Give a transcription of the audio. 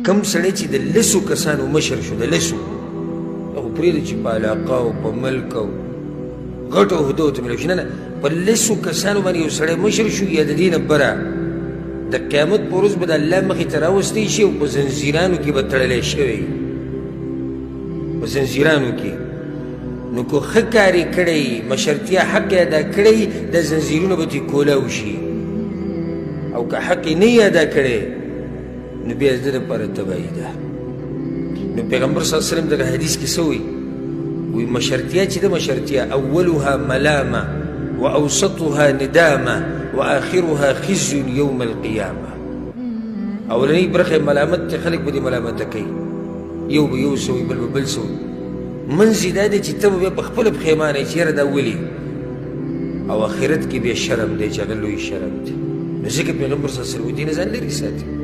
کم سړی چې د لسو کسانو مشر شو د لسو او پرېږده چې په علاقه او په ملک او غټو عهدو ته ملو شي نه په لسو کسانو باندې یو سړی مشر شو یا د دې نه بره د قیامت په ورځ به د الله مخې ته راوستی شي او په زنځیرانو کې به تړلی شوی په زنځیرانو کې نو که ښه کار یې کړی مشرتیا حق یې ادا کړی د زنځیرونه به ترې کولاو شي او که حق یې نه یې ادا کړی نو بیا د ده دپاره تباهي ده نو پیغمبر صلی الله علیه وسلم دغه حدیث کې څه وایي مشرتیا چې ده مشرتیا اولها ملامه واوسطها ندامه واخرها خزي يوم القيامه اولنی برخه ملامت ته خلک به دې ملامته کوي یو به یو سوی بل به بل سوی منځ یې دا دی چې ته به بیا په خپله پښیمانه یې چې یاره دا ولي او آخرت کې بیا شرم دی چې هغه لوی شرم دی نو ځکه پیغمبر صلی الله علیه وسلم دې نه ځان لرې ساتي